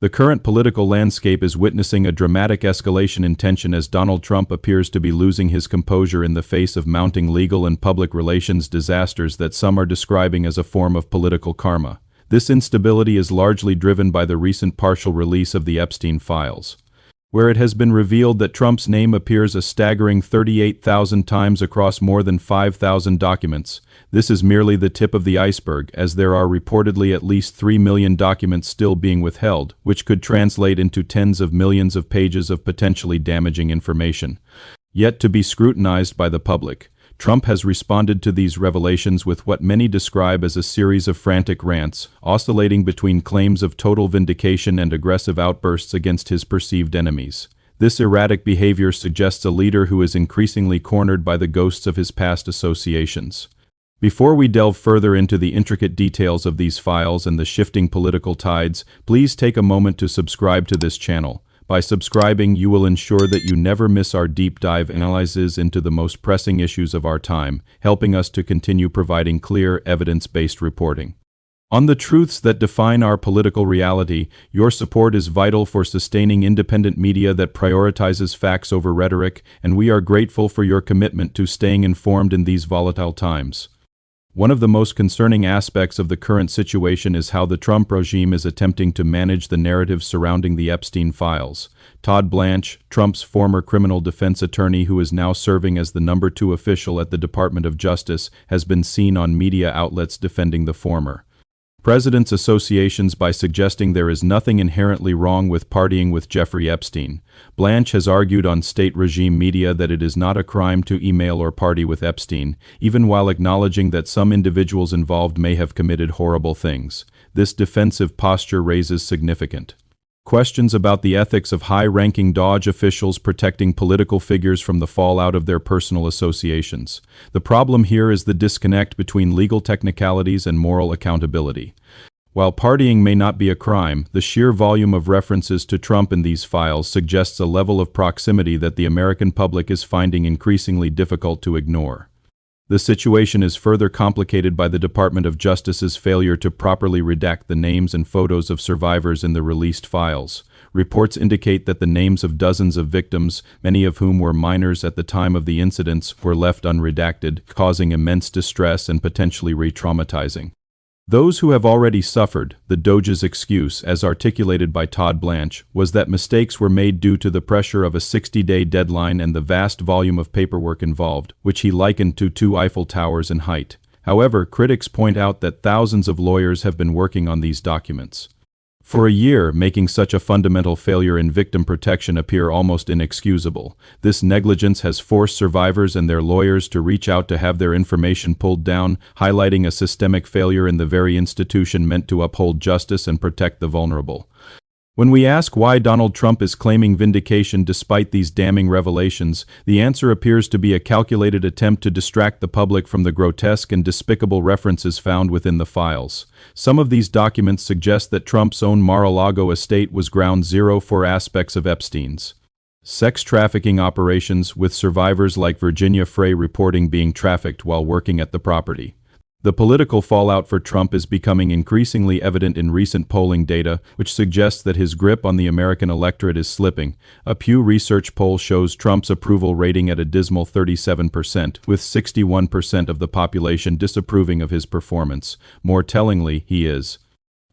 The current political landscape is witnessing a dramatic escalation in tension as Donald Trump appears to be losing his composure in the face of mounting legal and public relations disasters that some are describing as a form of political karma. This instability is largely driven by the recent partial release of the Epstein files, where it has been revealed that Trump's name appears a staggering 38,000 times across more than 5,000 documents. This is merely the tip of the iceberg, as there are reportedly at least 3 million documents still being withheld, which could translate into tens of millions of pages of potentially damaging information, yet to be scrutinized by the public. Trump has responded to these revelations with what many describe as a series of frantic rants, oscillating between claims of total vindication and aggressive outbursts against his perceived enemies. This erratic behavior suggests a leader who is increasingly cornered by the ghosts of his past associations. Before we delve further into the intricate details of these files and the shifting political tides, please take a moment to subscribe to this channel. By subscribing, you will ensure that you never miss our deep dive analyses into the most pressing issues of our time, helping us to continue providing clear, evidence-based reporting on the truths that define our political reality. Your support is vital for sustaining independent media that prioritizes facts over rhetoric, and we are grateful for your commitment to staying informed in these volatile times. One of the most concerning aspects of the current situation is how the Trump regime is attempting to manage the narrative surrounding the Epstein files. Todd Blanche, Trump's former criminal defense attorney who is now serving as the number 2 official at the Department of Justice, has been seen on media outlets defending the former president's associations by suggesting there is nothing inherently wrong with partying with Jeffrey Epstein. Blanche has argued on state regime media that it is not a crime to email or party with Epstein, even while acknowledging that some individuals involved may have committed horrible things. This defensive posture raises significant questions about the ethics of high-ranking DOJ officials protecting political figures from the fallout of their personal associations. The problem here is the disconnect between legal technicalities and moral accountability. While partying may not be a crime, the sheer volume of references to Trump in these files suggests a level of proximity that the American public is finding increasingly difficult to ignore. The situation is further complicated by the Department of Justice's failure to properly redact the names and photos of survivors in the released files. Reports indicate that the names of dozens of victims, many of whom were minors at the time of the incidents, were left unredacted, causing immense distress and potentially re-traumatizing those who have already suffered. The DOJ's excuse, as articulated by Todd Blanche, was that mistakes were made due to the pressure of a 60-day deadline and the vast volume of paperwork involved, which he likened to 2 Eiffel Towers in height. However, critics point out that thousands of lawyers have been working on these documents for a year, making such a fundamental failure in victim protection appear almost inexcusable. This negligence has forced survivors and their lawyers to reach out to have their information pulled down, highlighting a systemic failure in the very institution meant to uphold justice and protect the vulnerable. When we ask why Donald Trump is claiming vindication despite these damning revelations, the answer appears to be a calculated attempt to distract the public from the grotesque and despicable references found within the files. Some of these documents suggest that Trump's own Mar-a-Lago estate was ground zero for aspects of Epstein's sex trafficking operations, with survivors like Virginia Frey reporting being trafficked while working at the property. The political fallout for Trump is becoming increasingly evident in recent polling data, which suggests that his grip on the American electorate is slipping. A Pew Research poll shows Trump's approval rating at a dismal 37%, with 61% of the population disapproving of his performance. More tellingly, he is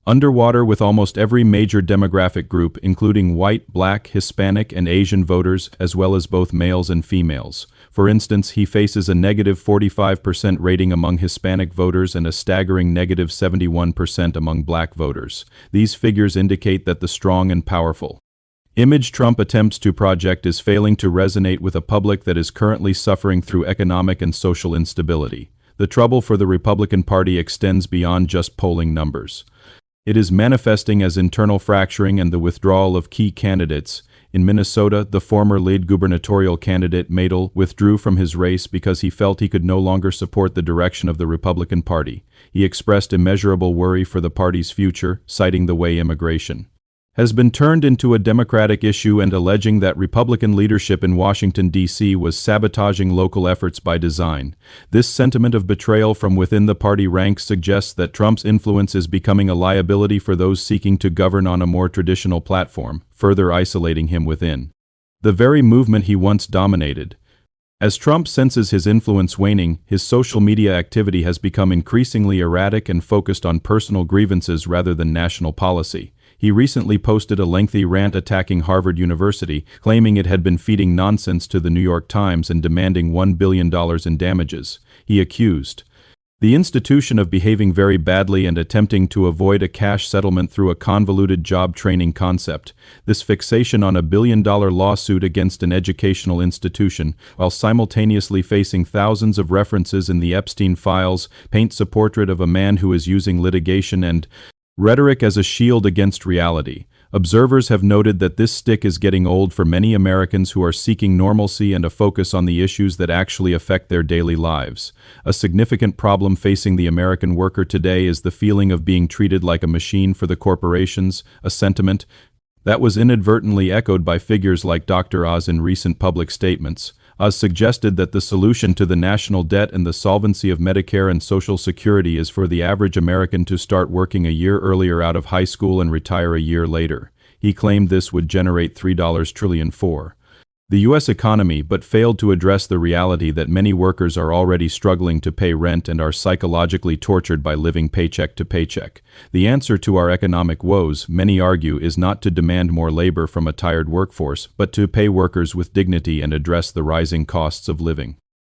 underwater with almost every major demographic group, including white, black, Hispanic, and Asian voters, as well as both males and females. For instance, he faces a negative 45% rating among Hispanic voters and a staggering negative 71% among black voters. These figures indicate that the strong and powerful image Trump attempts to project is failing to resonate with a public that is currently suffering through economic and social instability. The trouble for the Republican Party extends beyond just polling numbers. It is manifesting as internal fracturing and the withdrawal of key candidates. In Minnesota, the former lead gubernatorial candidate Madel withdrew from his race because he felt he could no longer support the direction of the Republican Party. He expressed immeasurable worry for the party's future, citing the way immigration has been turned into a Democratic issue and alleging that Republican leadership in Washington, D.C. was sabotaging local efforts by design. This sentiment of betrayal from within the party ranks suggests that Trump's influence is becoming a liability for those seeking to govern on a more traditional platform, further isolating him within the very movement he once dominated. As Trump senses his influence waning, his social media activity has become increasingly erratic and focused on personal grievances rather than national policy. He recently posted a lengthy rant attacking Harvard University, claiming it had been feeding nonsense to the New York Times and demanding $1 billion in damages. He accused the institution of behaving very badly and attempting to avoid a cash settlement through a convoluted job training concept. This fixation on $1 billion lawsuit against an educational institution, while simultaneously facing thousands of references in the Epstein files, paints a portrait of a man who is using litigation and rhetoric as a shield against reality. Observers have noted that this stick is getting old for many Americans who are seeking normalcy and a focus on the issues that actually affect their daily lives. A significant problem facing the American worker today is the feeling of being treated like a machine for the corporations, a sentiment that was inadvertently echoed by figures like Dr. Oz in recent public statements. Oz suggested that the solution to the national debt and the solvency of Medicare and Social Security is for the average American to start working a year earlier out of high school and retire a year later. He claimed this would generate $3 trillion for the U.S. economy, but failed to address the reality that many workers are already struggling to pay rent and are psychologically tortured by living paycheck to paycheck. The answer to our economic woes, many argue, is not to demand more labor from a tired workforce, but to pay workers with dignity and address the rising costs of living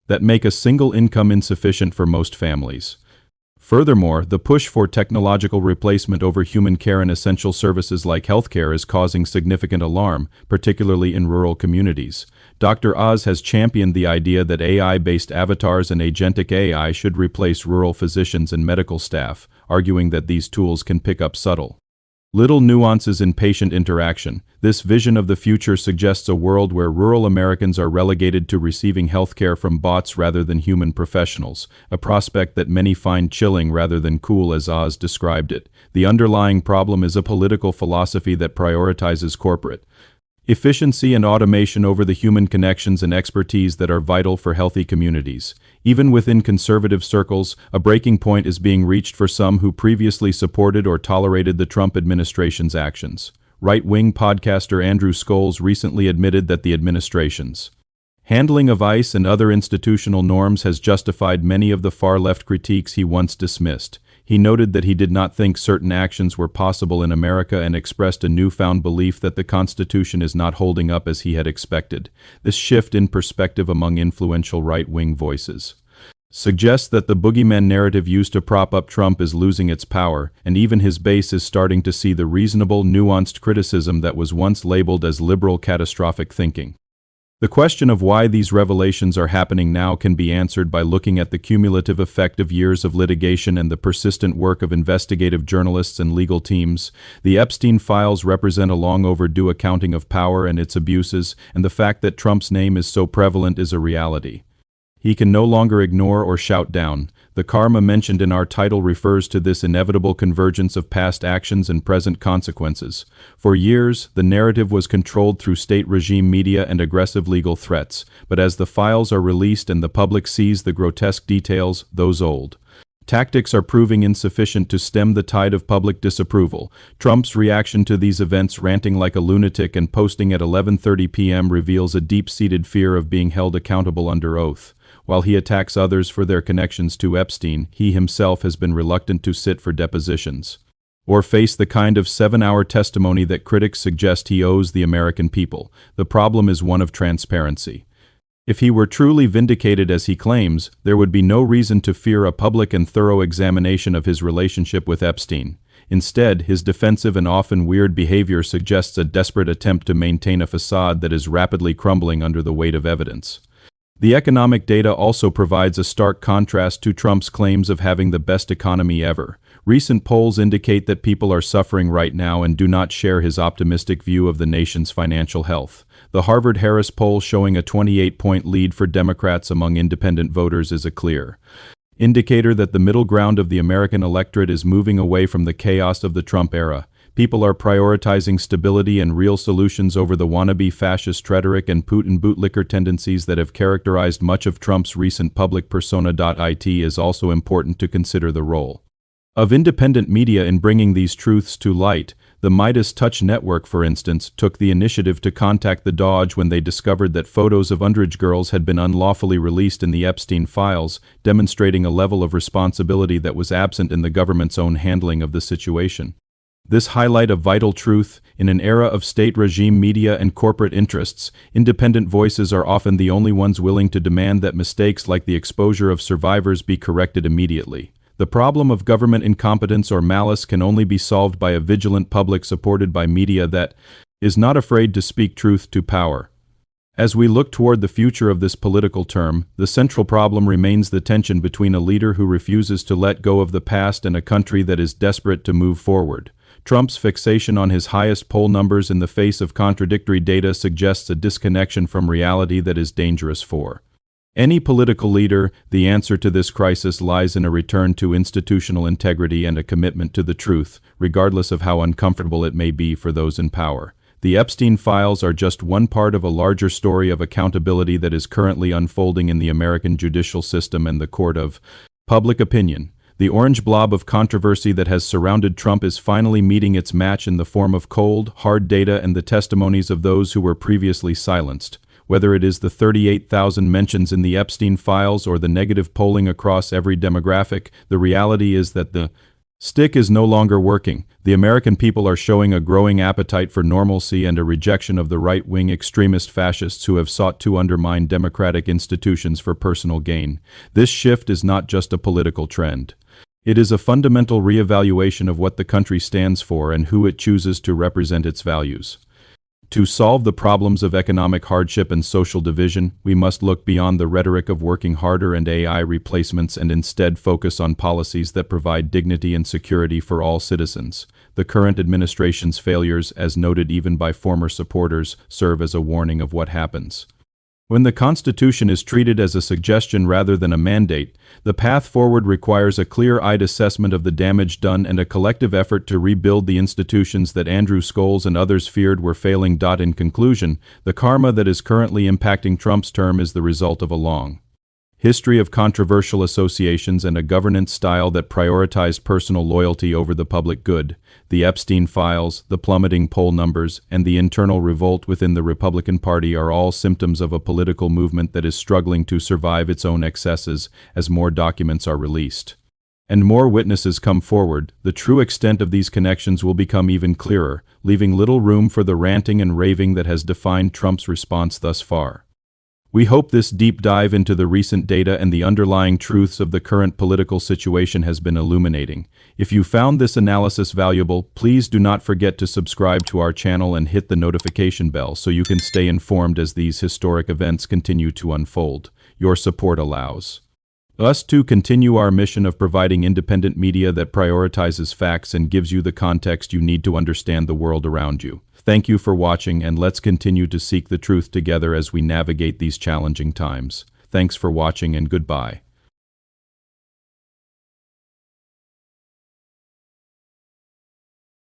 that make a single income insufficient for most families. Furthermore, the push for technological replacement over human care in essential services like healthcare is causing significant alarm, particularly in rural communities. Dr. Oz has championed the idea that AI-based avatars and agentic AI should replace rural physicians and medical staff, arguing that these tools can pick up subtle little nuances in patient interaction. This vision of the future suggests a world where rural Americans are relegated to receiving healthcare from bots rather than human professionals, a prospect that many find chilling rather than cool as Oz described it. The underlying problem is a political philosophy that prioritizes corporate efficiency and automation over the human connections and expertise that are vital for healthy communities. Even within conservative circles, a breaking point is being reached for some who previously supported or tolerated the Trump administration's actions. Right-wing podcaster Andrew Scholes recently admitted that the administration's handling of ICE and other institutional norms has justified many of the far-left critiques he once dismissed. He noted that he did not think certain actions were possible in America and expressed a newfound belief that the Constitution is not holding up as he had expected. This shift in perspective among influential right-wing voices suggests that the boogeyman narrative used to prop up Trump is losing its power, and even his base is starting to see the reasonable, nuanced criticism that was once labeled as liberal catastrophic thinking. The question of why these revelations are happening now can be answered by looking at the cumulative effect of years of litigation and the persistent work of investigative journalists and legal teams. The Epstein files represent a long overdue accounting of power and its abuses, and the fact that Trump's name is so prevalent is a reality he can no longer ignore or shout down. The karma mentioned in our title refers to this inevitable convergence of past actions and present consequences. For years, the narrative was controlled through state regime media and aggressive legal threats, but as the files are released and the public sees the grotesque details, those old tactics are proving insufficient to stem the tide of public disapproval. Trump's reaction to these events, ranting like a lunatic and posting at 11:30 p.m., reveals a deep-seated fear of being held accountable under oath. While he attacks others for their connections to Epstein, he himself has been reluctant to sit for depositions or face the kind of 7-hour testimony that critics suggest he owes the American people. The problem is one of transparency. If he were truly vindicated as he claims, there would be no reason to fear a public and thorough examination of his relationship with Epstein. Instead, his defensive and often weird behavior suggests a desperate attempt to maintain a facade that is rapidly crumbling under the weight of evidence. The economic data also provides a stark contrast to Trump's claims of having the best economy ever. Recent polls indicate that people are suffering right now and do not share his optimistic view of the nation's financial health. The Harvard-Harris poll showing a 28-point lead for Democrats among independent voters is a clear indicator that the middle ground of the American electorate is moving away from the chaos of the Trump era. People are prioritizing stability and real solutions over the wannabe fascist rhetoric and Putin bootlicker tendencies that have characterized much of Trump's recent public persona. It is also important to consider the role of independent media in bringing these truths to light. The Midas Touch Network, for instance, took the initiative to contact the DOJ when they discovered that photos of underage girls had been unlawfully released in the Epstein files, demonstrating a level of responsibility that was absent in the government's own handling of the situation. This highlight a vital truth: in an era of state regime media and corporate interests, independent voices are often the only ones willing to demand that mistakes like the exposure of survivors be corrected immediately. The problem of government incompetence or malice can only be solved by a vigilant public supported by media that is not afraid to speak truth to power. As we look toward the future of this political term, the central problem remains the tension between a leader who refuses to let go of the past and a country that is desperate to move forward. Trump's fixation on his highest poll numbers in the face of contradictory data suggests a disconnection from reality that is dangerous for any political leader. The answer to this crisis lies in a return to institutional integrity and a commitment to the truth, regardless of how uncomfortable it may be for those in power. The Epstein files are just one part of a larger story of accountability that is currently unfolding in the American judicial system and the court of public opinion. The orange blob of controversy that has surrounded Trump is finally meeting its match in the form of cold, hard data and the testimonies of those who were previously silenced. Whether it is the 38,000 mentions in the Epstein files or the negative polling across every demographic, the reality is that the stick is no longer working. The American people are showing a growing appetite for normalcy and a rejection of the right-wing extremist fascists who have sought to undermine democratic institutions for personal gain. This shift is not just a political trend. It is a fundamental reevaluation of what the country stands for and who it chooses to represent its values. To solve the problems of economic hardship and social division, we must look beyond the rhetoric of working harder and AI replacements and instead focus on policies that provide dignity and security for all citizens. The current administration's failures, as noted even by former supporters, serve as a warning of what happens when the Constitution is treated as a suggestion rather than a mandate. The path forward requires a clear-eyed assessment of the damage done and a collective effort to rebuild the institutions that Andrew Scholes and others feared were failing. In conclusion, the karma that is currently impacting Trump's term is the result of a long history of controversial associations and a governance style that prioritized personal loyalty over the public good. The Epstein files, the plummeting poll numbers, and the internal revolt within the Republican Party are all symptoms of a political movement that is struggling to survive its own excesses. As more documents are released and more witnesses come forward, the true extent of these connections will become even clearer, leaving little room for the ranting and raving that has defined Trump's response thus far. We hope this deep dive into the recent data and the underlying truths of the current political situation has been illuminating. If you found this analysis valuable, please do not forget to subscribe to our channel and hit the notification bell so you can stay informed as these historic events continue to unfold. Your support allows us to continue our mission of providing independent media that prioritizes facts and gives you the context you need to understand the world around you. Thank you for watching, and let's continue to seek the truth together as we navigate these challenging times. Thanks for watching and goodbye.